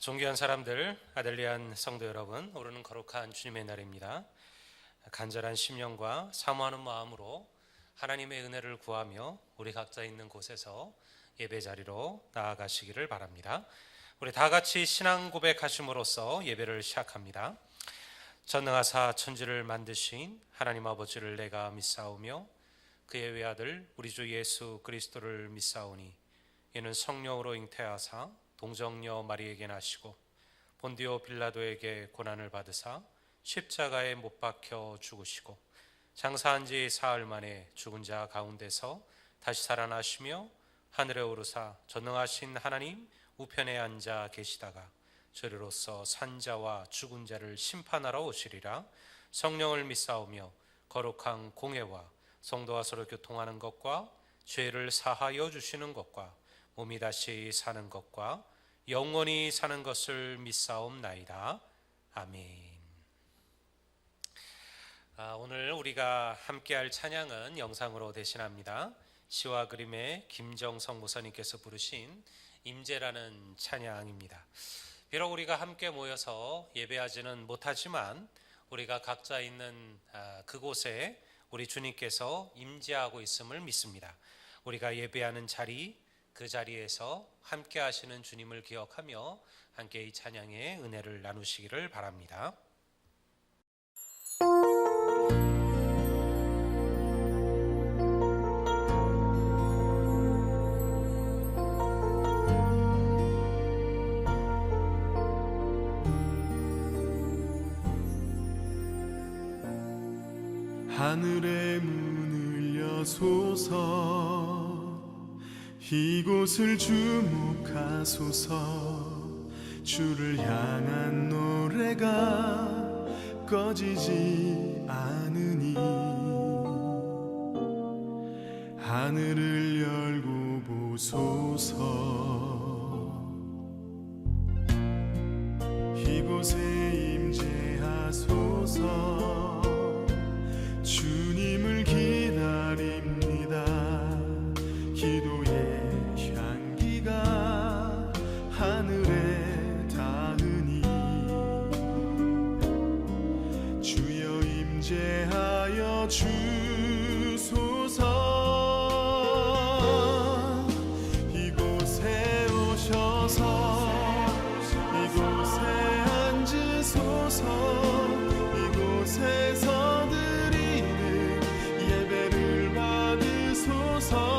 존귀한 사람들, 아델리안 성도 여러분, 오늘은 거룩한 주님의 날입니다. 간절한 심령과 사모하는 마음으로 하나님의 은혜를 구하며 우리 각자 있는 곳에서 예배 자리로 나아가시기를 바랍니다. 우리 다 같이 신앙 고백하심으로써 예배를 시작합니다. 전능하사 천지를 만드신 하나님 아버지를 내가 믿사오며 그의 외아들 우리 주 예수 그리스도를 믿사오니 이는 성령으로 잉태하사 동정녀 마리에게 나시고 본디오 빌라도에게 고난을 받으사 십자가에 못 박혀 죽으시고 장사한 지 사흘 만에 죽은 자 가운데서 다시 살아나시며 하늘에 오르사 전능하신 하나님 우편에 앉아 계시다가 저리로서 산자와 죽은 자를 심판하러 오시리라. 성령을 믿사오며 거룩한 공회와 성도와 서로 교통하는 것과 죄를 사하여 주시는 것과 몸이 다시 사는 것과 영원히 사는 것을 믿사옵나이다. 아멘. 오늘 우리가 함께할 찬양은 영상으로 대신합니다. 시와 그림의 김정성 목사님께서 부르신 임재라는 찬양입니다. 비록 우리가 함께 모여서 예배하지는 못하지만 우리가 각자 있는 그곳에 우리 주님께서 임재하고 있음을 믿습니다. 우리가 예배하는 자리, 그 자리에서 함께 하시는 주님을 기억하며 함께 이 찬양의 은혜를 나누시기를 바랍니다. 하늘의 문을 여소서 이곳을 주목하소서 주를 향한 노래가 꺼지지 않으니 하늘을 열고 보소서 이곳에 임재하소서 주님을 기다립니다. 기도의 향기가 하늘에 닿으니 주여 임재하여 주소서. 이곳에 오셔서 이곳에 앉으소서. 이곳에서 드리는 예배를 받으소서.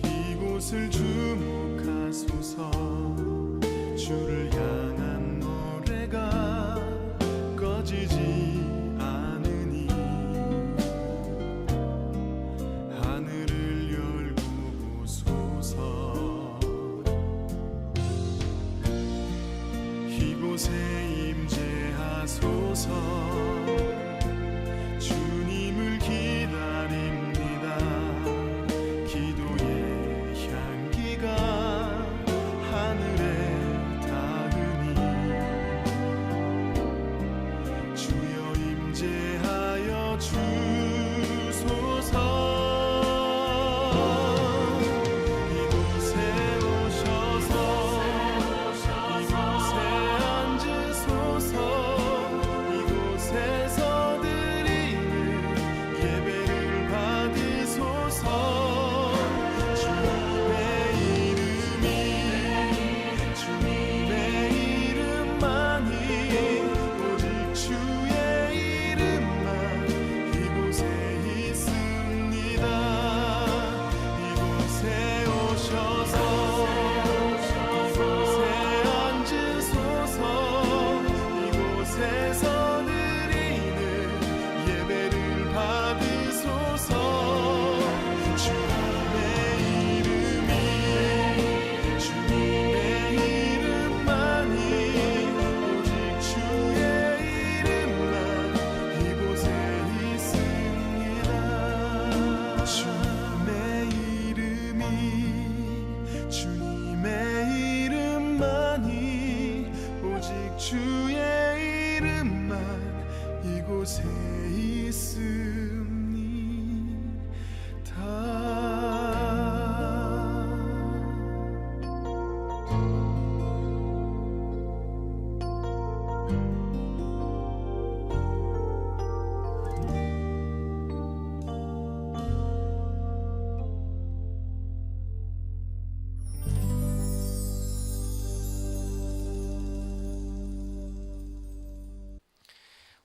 이곳을 주목하소서. 주를 향한 노래가 꺼지지 않으니 하늘을 열고 보소서. 이곳에 임재하소서. 주님을 기다립니다. 기도의 향기가 하늘에 닿으니 주여 임재하여 주소서. 이곳에 오셔서 이곳에 앉으소서. 이곳에서 드리는 예배를 받으소서. 주의 이름만이 오직 주의 이름만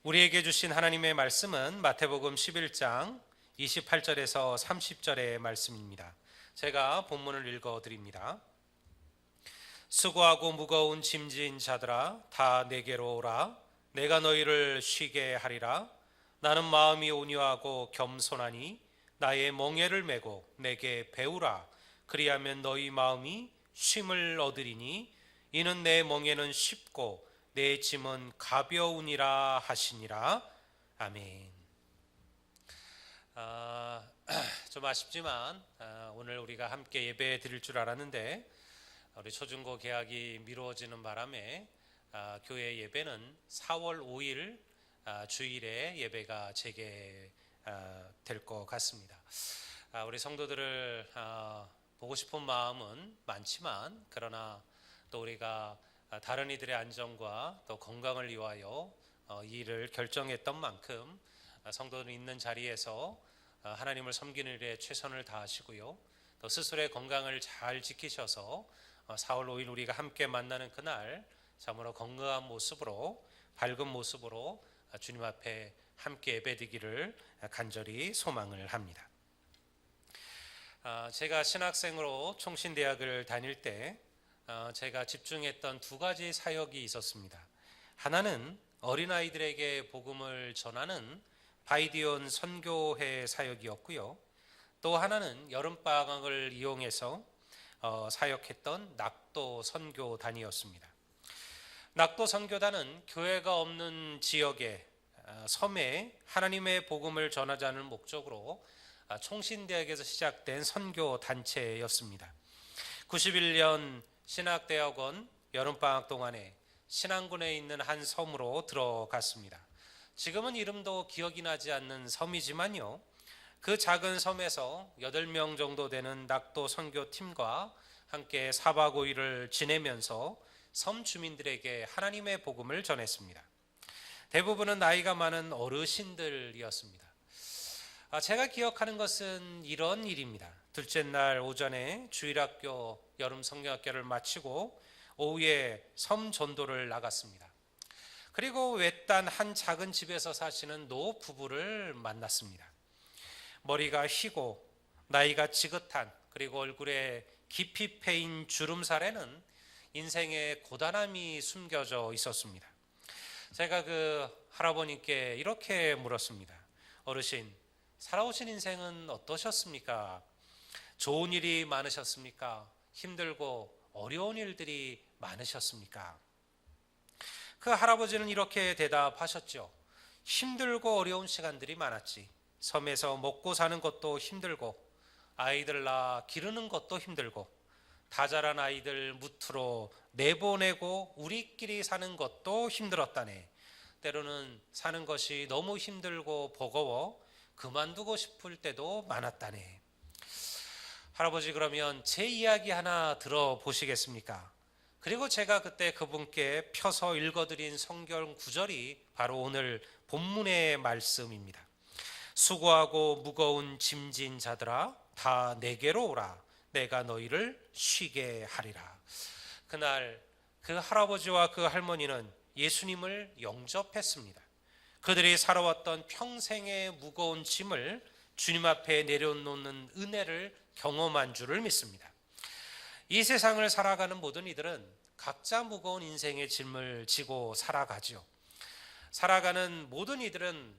우리에게 주신 하나님의 말씀은 마태복음 11장 28절에서 30절의 말씀입니다. 제가 본문을 읽어드립니다. 수고하고 무거운 짐진 자들아 다 내게로 오라. 내가 너희를 쉬게 하리라. 나는 마음이 온유하고 겸손하니 나의 멍에를 메고 내게 배우라. 그리하면 너희 마음이 쉼을 얻으리니 이는 내 멍에는 쉽고 내 짐은 가벼우니라 하시니라. 아멘. 좀 아쉽지만 오늘 우리가 함께 예배 드릴 줄 알았는데 우리 초중고 개학이 미루어지는 바람에 교회 예배는 4월 5일 주일에 예배가 재개될 것 같습니다. 우리 성도들을 보고 싶은 마음은 많지만 그러나 또 우리가 다른 이들의 안전과 또 건강을 위하여 이 일을 결정했던 만큼 성도들 있는 자리에서 하나님을 섬기는 일에 최선을 다하시고요. 또 스스로의 건강을 잘 지키셔서 4월 5일 우리가 함께 만나는 그날 참으로 건강한 모습으로 밝은 모습으로 주님 앞에 함께 예배드리기를 간절히 소망을 합니다. 제가 신학생으로 총신대학을 다닐 때 제가 집중했던 두 가지 사역이 있었습니다. 하나는 어린아이들에게 복음을 전하는 바이디온 선교회 사역이었고요. 또 하나는 여름방학을 이용해서 사역했던 낙도 선교단이었습니다. 낙도 선교단은 교회가 없는 지역에 섬에 하나님의 복음을 전하자는 목적으로 총신대학에서 시작된 선교단체였습니다. 91년 신학대학원 여름방학 동안에 신안군에 있는 한 섬으로 들어갔습니다. 지금은 이름도 기억이 나지 않는 섬이지만요, 그 작은 섬에서 8명 정도 되는 낙도 선교팀과 함께 4박 5일을 지내면서 섬 주민들에게 하나님의 복음을 전했습니다. 대부분은 나이가 많은 어르신들이었습니다. 제가 기억하는 것은 이런 일입니다. 둘째 날 오전에 주일학교 여름 성경학교를 마치고 오후에 섬 전도를 나갔습니다. 그리고 외딴 한 작은 집에서 사시는 노 부부를 만났습니다. 머리가 희고 나이가 지긋한, 그리고 얼굴에 깊이 패인 주름살에는 인생의 고단함이 숨겨져 있었습니다. 제가 그 할아버님께 이렇게 물었습니다. 어르신, 살아오신 인생은 어떠셨습니까? 좋은 일이 많으셨습니까? 힘들고 어려운 일들이 많으셨습니까? 그 할아버지는 이렇게 대답하셨죠. 힘들고 어려운 시간들이 많았지. 섬에서 먹고 사는 것도 힘들고 아이들 낳아 기르는 것도 힘들고 다 자란 아이들 무트로 내보내고 우리끼리 사는 것도 힘들었다네. 때로는 사는 것이 너무 힘들고 버거워 그만두고 싶을 때도 많았다네. 할아버지, 그러면 제 이야기 하나 들어보시겠습니까? 그리고 제가 그때 그분께 펴서 읽어드린 성경 구절이 바로 오늘 본문의 말씀입니다. 수고하고 무거운 짐진 자들아 다 내게로 오라. 내가 너희를 쉬게 하리라. 그날 그 할아버지와 그 할머니는 예수님을 영접했습니다. 그들이 살아왔던 평생의 무거운 짐을 주님 앞에 내려놓는 은혜를 경험한 줄을 믿습니다. 이 세상을 살아가는 모든 이들은 각자 무거운 인생의 짐을 지고 살아가죠. 살아가는 모든 이들은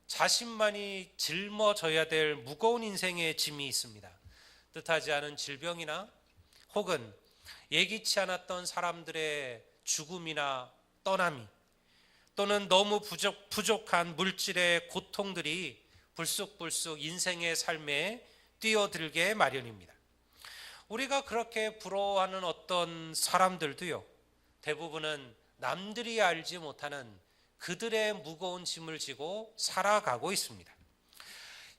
자신만이 짊어져야 될 무거운 인생의 짐이 있습니다. 뜻하지 않은 질병이나 혹은 예기치 않았던 사람들의 죽음이나 떠남이, 또는 너무 부족한 물질의 고통들이 불쑥불쑥 인생의 삶에 뛰어들게 마련입니다. 우리가 그렇게 부러워하는 어떤 사람들도요, 대부분은 남들이 알지 못하는 그들의 무거운 짐을 지고 살아가고 있습니다.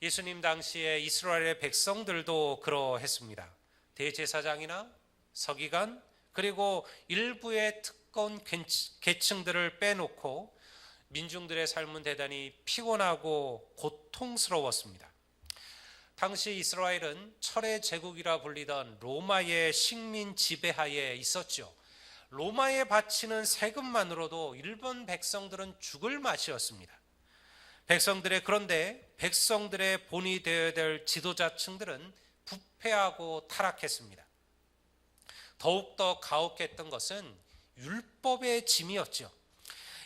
예수님 당시에 이스라엘의 백성들도 그러했습니다. 대제사장이나 서기관, 그리고 일부의 특권 계층들을 빼놓고 민중들의 삶은 대단히 피곤하고 고통스러웠습니다. 당시 이스라엘은 철의 제국이라 불리던 로마의 식민 지배하에 있었죠. 로마에 바치는 세금만으로도 일본 백성들은 죽을 맛이었습니다. 그런데 백성들의 본이 되어야 될 지도자층들은 부패하고 타락했습니다. 더욱더 가혹했던 것은 율법의 짐이었죠.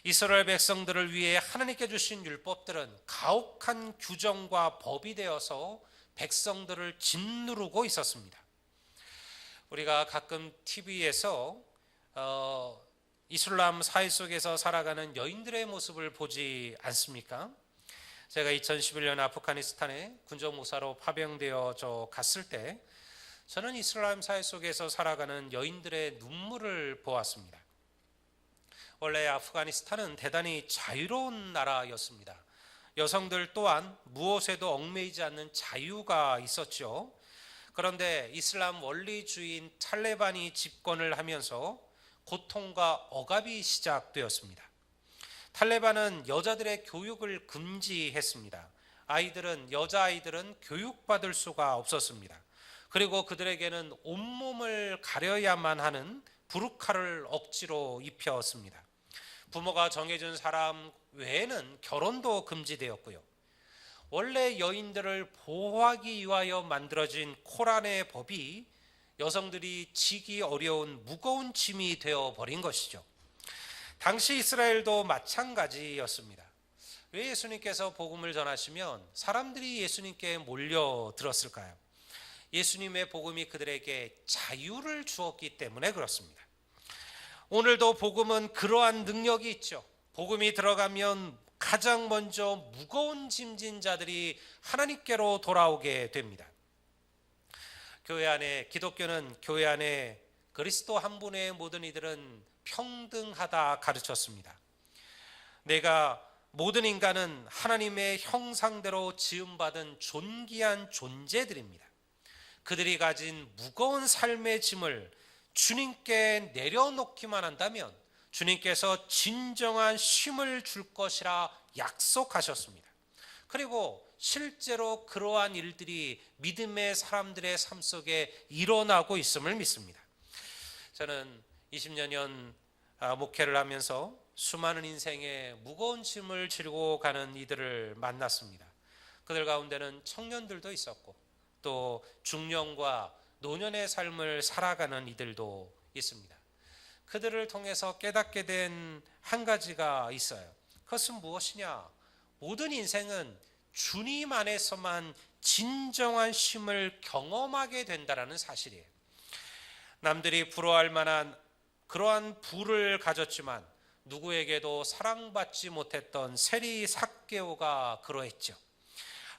이스라엘 백성들을 위해 하나님께 주신 율법들은 가혹한 규정과 법이 되어서 백성들을 짓누르고 있었습니다. 우리가 가끔 TV에서 이슬람 사회 속에서 살아가는 여인들의 모습을 보지 않습니까? 제가 2011년 아프가니스탄에 군정무사로 파병되어 갔을 때 저는 이슬람 사회 속에서 살아가는 여인들의 눈물을 보았습니다. 원래 아프가니스탄은 대단히 자유로운 나라였습니다. 여성들 또한 무엇에도 얽매이지 않는 자유가 있었죠. 그런데 이슬람 원리주의인 탈레반이 집권을 하면서 고통과 억압이 시작되었습니다. 탈레반은 여자들의 교육을 금지했습니다. 여자아이들은 교육받을 수가 없었습니다. 그리고 그들에게는 온몸을 가려야만 하는 부르카를 억지로 입혔습니다. 부모가 정해준 사람 외에는 결혼도 금지되었고요. 원래 여인들을 보호하기 위하여 만들어진 코란의 법이 여성들이 지기 어려운 무거운 짐이 되어버린 것이죠. 당시 이스라엘도 마찬가지였습니다. 왜 예수님께서 복음을 전하시면 사람들이 예수님께 몰려들었을까요? 예수님의 복음이 그들에게 자유를 주었기 때문에 그렇습니다. 오늘도 복음은 그러한 능력이 있죠. 복음이 들어가면 가장 먼저 무거운 짐진 자들이 하나님께로 돌아오게 됩니다. 기독교는 교회 안에 그리스도 한 분의 모든 이들은 평등하다 가르쳤습니다. 모든 인간은 하나님의 형상대로 지음받은 존귀한 존재들입니다. 그들이 가진 무거운 삶의 짐을 주님께 내려놓기만 한다면 주님께서 진정한 쉼을 줄 것이라 약속하셨습니다. 그리고 실제로 그러한 일들이 믿음의 사람들의 삶 속에 일어나고 있음을 믿습니다. 저는 20년 목회를 하면서 수많은 인생의 무거운 짐을 지고 가는 이들을 만났습니다. 그들 가운데는 청년들도 있었고 또 중년과 노년의 삶을 살아가는 이들도 있습니다. 그들을 통해서 깨닫게 된 한 가지가 있어요. 그것은 무엇이냐? 모든 인생은 주님 안에서만 진정한 쉼을 경험하게 된다는 사실이에요. 남들이 부러워할 만한 그러한 부를 가졌지만 누구에게도 사랑받지 못했던 세리 삭개오가 그러했죠.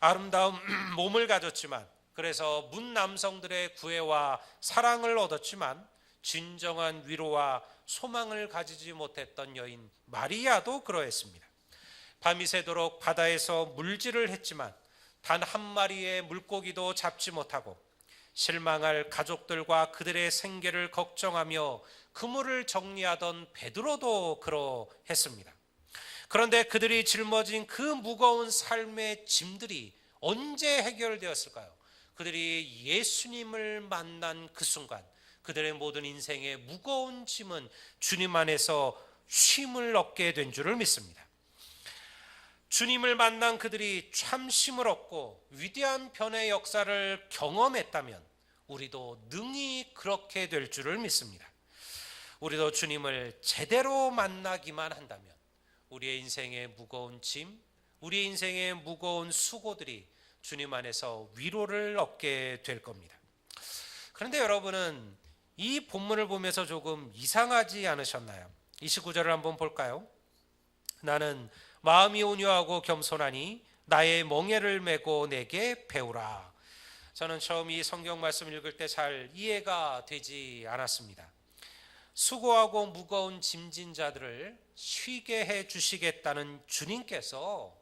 아름다운 몸을 가졌지만 그래서 문 남성들의 구애와 사랑을 얻었지만 진정한 위로와 소망을 가지지 못했던 여인 마리아도 그러했습니다. 밤이 새도록 바다에서 물질을 했지만 단 한 마리의 물고기도 잡지 못하고 실망할 가족들과 그들의 생계를 걱정하며 그물을 정리하던 베드로도 그러했습니다. 그런데 그들이 짊어진 그 무거운 삶의 짐들이 언제 해결되었을까요? 그들이 예수님을 만난 그 순간 그들의 모든 인생의 무거운 짐은 주님 안에서 쉼을 얻게 된 줄을 믿습니다. 주님을 만난 그들이 참 쉼을 얻고 위대한 변의 역사를 경험했다면 우리도 능히 그렇게 될 줄을 믿습니다. 우리도 주님을 제대로 만나기만 한다면 우리의 인생의 무거운 짐, 우리의 인생의 무거운 수고들이 주님 안에서 위로를 얻게 될 겁니다. 그런데 여러분은 이 본문을 보면서 조금 이상하지 않으셨나요? 29절을 한번 볼까요? 나는 마음이 온유하고 겸손하니 나의 멍에를 메고 내게 배우라. 저는 처음 이 성경 말씀 읽을 때 잘 이해가 되지 않았습니다. 수고하고 무거운 짐진 자들을 쉬게 해 주시겠다는 주님께서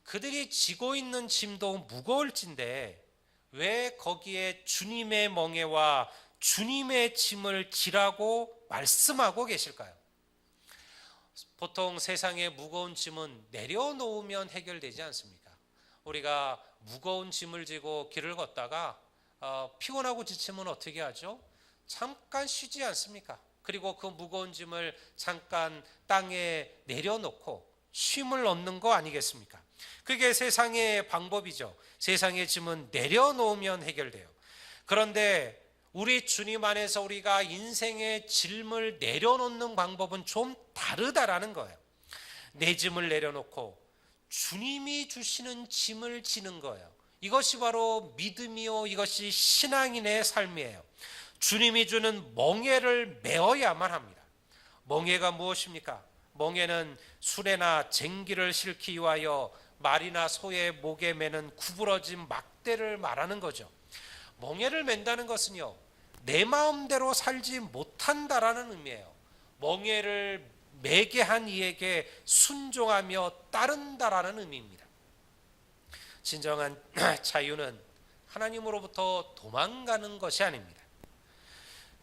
그들이 지고 있는 짐도 무거울진데 왜 거기에 주님의 멍에와 주님의 짐을 지라고 말씀하고 계실까요? 보통 세상의 무거운 짐은 내려놓으면 해결되지 않습니까? 우리가 무거운 짐을 지고 길을 걷다가 피곤하고 지치면 어떻게 하죠? 잠깐 쉬지 않습니까? 그리고 그 무거운 짐을 잠깐 땅에 내려놓고 쉼을 얻는 거 아니겠습니까? 그게 세상의 방법이죠. 세상의 짐은 내려놓으면 해결돼요. 그런데 우리 주님 안에서 우리가 인생의 짐을 내려놓는 방법은 좀 다르다라는 거예요. 내 짐을 내려놓고 주님이 주시는 짐을 지는 거예요. 이것이 바로 믿음이요, 이것이 신앙인의 삶이에요. 주님이 주는 멍에를 메어야만 합니다. 멍에가 무엇입니까? 멍에는 수레나 쟁기를 싣기 위하여 말이나 소의 목에 매는 구부러진 막대를 말하는 거죠. 멍에를 맨다는 것은요, 내 마음대로 살지 못한다라는 의미예요. 멍에를 매게 한 이에게 순종하며 따른다라는 의미입니다. 진정한 자유는 하나님으로부터 도망가는 것이 아닙니다.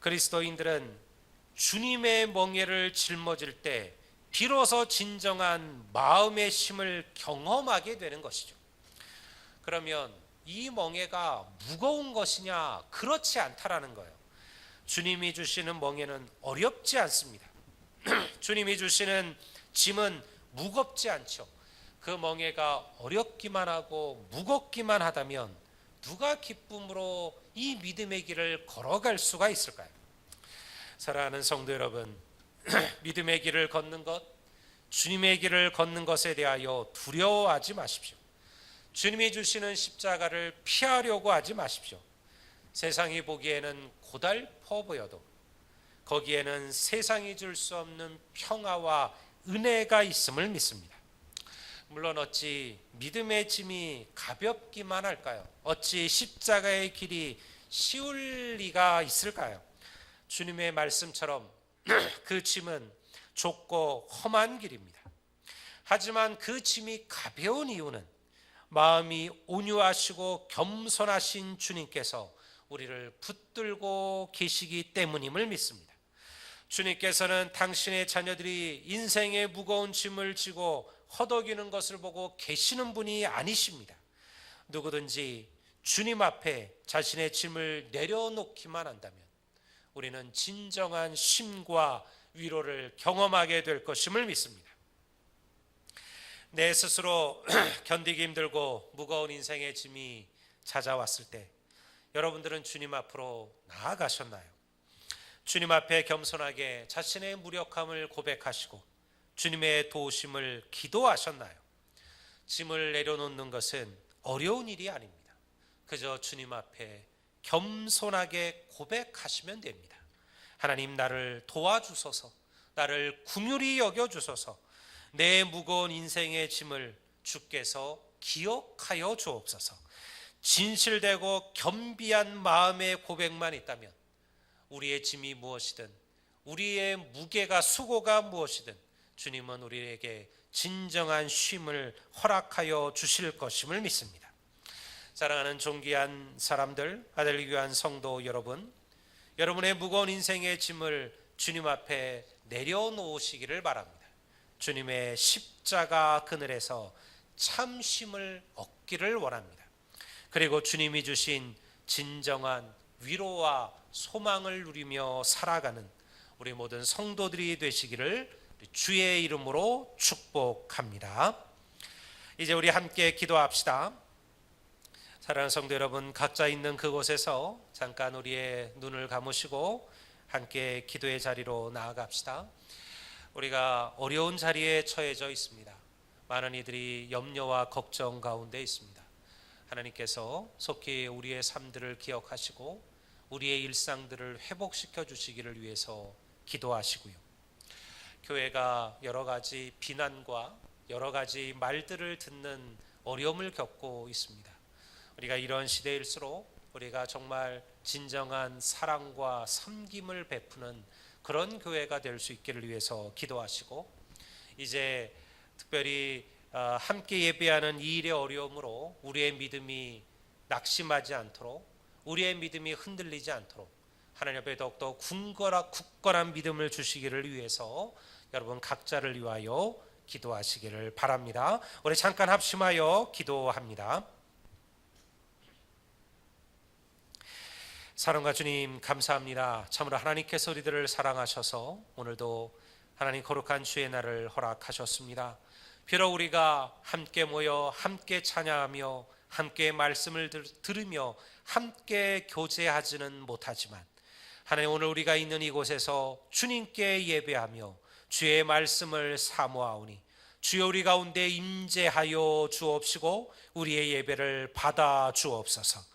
그리스도인들은 주님의 멍에를 짊어질 때 비로소 진정한 마음의 쉼을 경험하게 되는 것이죠. 그러면 이 멍에가 무거운 것이냐? 그렇지 않다라는 거예요. 주님이 주시는 멍에는 어렵지 않습니다. 주님이 주시는 짐은 무겁지 않죠. 그 멍에가 어렵기만 하고 무겁기만 하다면 누가 기쁨으로 이 믿음의 길을 걸어갈 수가 있을까요? 사랑하는 성도 여러분, 믿음의 길을 걷는 것, 주님의 길을 걷는 것에 대하여 두려워하지 마십시오. 주님이 주시는 십자가를 피하려고 하지 마십시오. 세상이 보기에는 고달퍼 보여도 거기에는 세상이 줄 수 없는 평화와 은혜가 있음을 믿습니다. 물론 어찌 믿음의 짐이 가볍기만 할까요? 어찌 십자가의 길이 쉬울 리가 있을까요? 주님의 말씀처럼 그 짐은 좁고 험한 길입니다. 하지만 그 짐이 가벼운 이유는 마음이 온유하시고 겸손하신 주님께서 우리를 붙들고 계시기 때문임을 믿습니다. 주님께서는 당신의 자녀들이 인생의 무거운 짐을 지고 허덕이는 것을 보고 계시는 분이 아니십니다. 누구든지 주님 앞에 자신의 짐을 내려놓기만 한다면 우리는 진정한 쉼과 위로를 경험하게 될 것임을 믿습니다. 내 스스로 견디기 힘들고 무거운 인생의 짐이 찾아왔을 때 여러분들은 주님 앞으로 나아가셨나요? 주님 앞에 겸손하게 자신의 무력함을 고백하시고 주님의 도우심을 기도하셨나요? 짐을 내려놓는 것은 어려운 일이 아닙니다. 그저 주님 앞에 겸손하게 고백하시면 됩니다. 하나님, 나를 도와주소서, 나를 긍휼히 여겨주소서, 내 무거운 인생의 짐을 주께서 기억하여 주옵소서. 진실되고 겸비한 마음의 고백만 있다면 우리의 짐이 무엇이든 우리의 무게가 수고가 무엇이든 주님은 우리에게 진정한 쉼을 허락하여 주실 것임을 믿습니다. 사랑하는 존귀한 사람들, 아들 귀한 성도 여러분, 여러분의 무거운 인생의 짐을 주님 앞에 내려놓으시기를 바랍니다. 주님의 십자가 그늘에서 참 쉼을 얻기를 원합니다. 그리고 주님이 주신 진정한 위로와 소망을 누리며 살아가는 우리 모든 성도들이 되시기를 주의 이름으로 축복합니다. 이제 우리 함께 기도합시다. 사랑하는 성도 여러분, 각자 있는 그곳에서 잠깐 우리의 눈을 감으시고 함께 기도의 자리로 나아갑시다. 우리가 어려운 자리에 처해져 있습니다. 많은 이들이 염려와 걱정 가운데 있습니다. 하나님께서 속히 우리의 삶들을 기억하시고 우리의 일상들을 회복시켜 주시기를 위해서 기도하시고요. 교회가 여러 가지 비난과 여러 가지 말들을 듣는 어려움을 겪고 있습니다. 우리가 이런 시대일수록 우리가 정말 진정한 사랑과 섬김을 베푸는 그런 교회가 될 수 있기를 위해서 기도하시고, 이제 특별히 함께 예배하는 이 일의 어려움으로 우리의 믿음이 낙심하지 않도록, 우리의 믿음이 흔들리지 않도록 하나님 앞에 더욱더 굳건한 믿음을 주시기를 위해서 여러분 각자를 위하여 기도하시기를 바랍니다. 우리 잠깐 합심하여 기도합니다. 사랑과 주님 감사합니다. 참으로 하나님께서 우리들을 사랑하셔서 오늘도 하나님 거룩한 주의 날을 허락하셨습니다. 비록 우리가 함께 모여 함께 찬양하며 함께 말씀을 들으며 함께 교제하지는 못하지만 하나님, 오늘 우리가 있는 이곳에서 주님께 예배하며 주의 말씀을 사모하오니 주여 우리 가운데 임재하여 주옵시고 우리의 예배를 받아 주옵소서.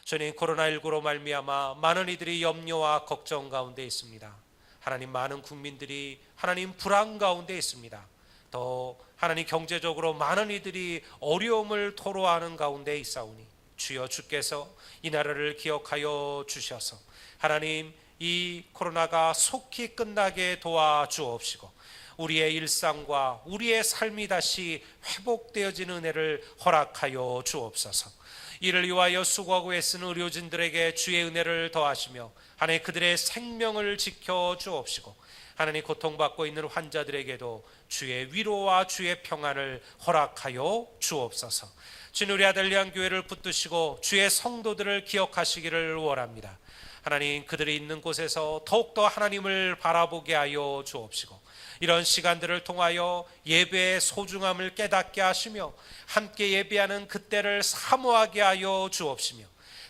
주님, 코로나19로 말미암아 많은 이들이 염려와 걱정 가운데 있습니다. 하나님, 많은 국민들이 하나님 불안 가운데 있습니다. 더 하나님 경제적으로 많은 이들이 어려움을 토로하는 가운데 있사오니 주여 주께서 이 나라를 기억하여 주셔서 하나님 이 코로나가 속히 끝나게 도와주옵시고 우리의 일상과 우리의 삶이 다시 회복되어지는 은혜를 허락하여 주옵소서. 이를 위하여 수고하고 애쓰는 의료진들에게 주의 은혜를 더하시며 하나님 그들의 생명을 지켜 주옵시고 하나님 고통받고 있는 환자들에게도 주의 위로와 주의 평안을 허락하여 주옵소서. 주님, 우리 아들리안 교회를 붙드시고 주의 성도들을 기억하시기를 원합니다. 하나님, 그들이 있는 곳에서 더욱더 하나님을 바라보게 하여 주옵시고 이런 시간들을 통하여 예배의 소중함을 깨닫게 하시며 함께 예배하는 그때를 사모하게 하여 주옵시며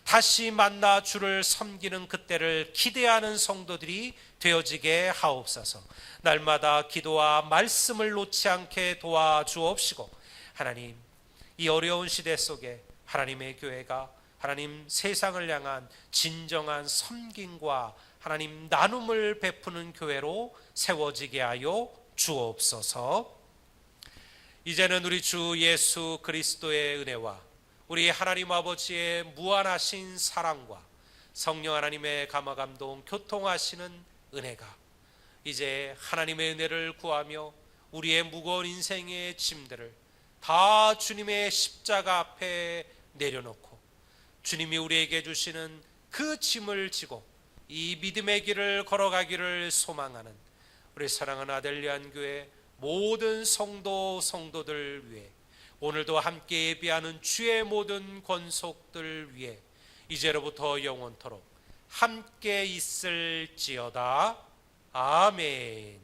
다시 만나 주를 섬기는 그때를 기대하는 성도들이 되어지게 하옵소서. 날마다 기도와 말씀을 놓지 않게 도와주옵시고 하나님, 이 어려운 시대 속에 하나님의 교회가 하나님 세상을 향한 진정한 섬김과 하나님 나눔을 베푸는 교회로 세워지게 하여 주옵소서. 이제는 우리 주 예수 그리스도의 은혜와 우리 하나님 아버지의 무한하신 사랑과 성령 하나님의 감화감동 교통하시는 은혜가 이제 하나님의 은혜를 구하며 우리의 무거운 인생의 짐들을 다 주님의 십자가 앞에 내려놓고 주님이 우리에게 주시는 그 짐을 지고 이 믿음의 길을 걸어가기를 소망하는 우리 사랑하는 아델리안 교회 모든 성도들 위해 오늘도 함께 예배하는 주의 모든 권속들 위해 이제로부터 영원토록 함께 있을지어다. 아멘.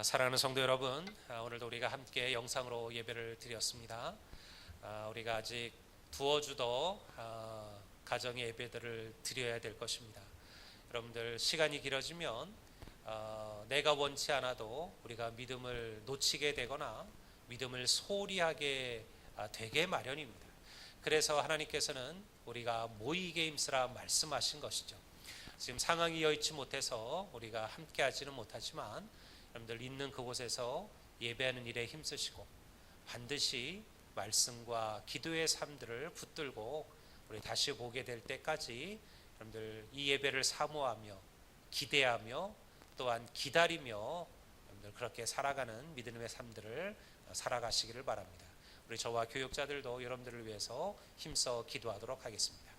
사랑하는 성도 여러분, 오늘도 우리가 함께 영상으로 예배를 드렸습니다. 우리가 아직 두어 주 더 가정의 예배들을 드려야 될 것입니다. 여러분들, 시간이 길어지면 내가 원치 않아도 우리가 믿음을 놓치게 되거나 믿음을 소홀히 하게 되게 마련입니다. 그래서 하나님께서는 우리가 모이게 힘쓰라 말씀하신 것이죠. 지금 상황이 여의치 못해서 우리가 함께 하지는 못하지만 여러분들 있는 그곳에서 예배하는 일에 힘쓰시고 반드시 말씀과 기도의 삶들을 붙들고 우리 다시 보게 될 때까지 여러분들 이 예배를 사모하며 기대하며 또한 기다리며 여러분들 그렇게 살아가는 믿음의 삶들을 살아가시기를 바랍니다. 우리 저와 교육자들도 여러분들을 위해서 힘써 기도하도록 하겠습니다.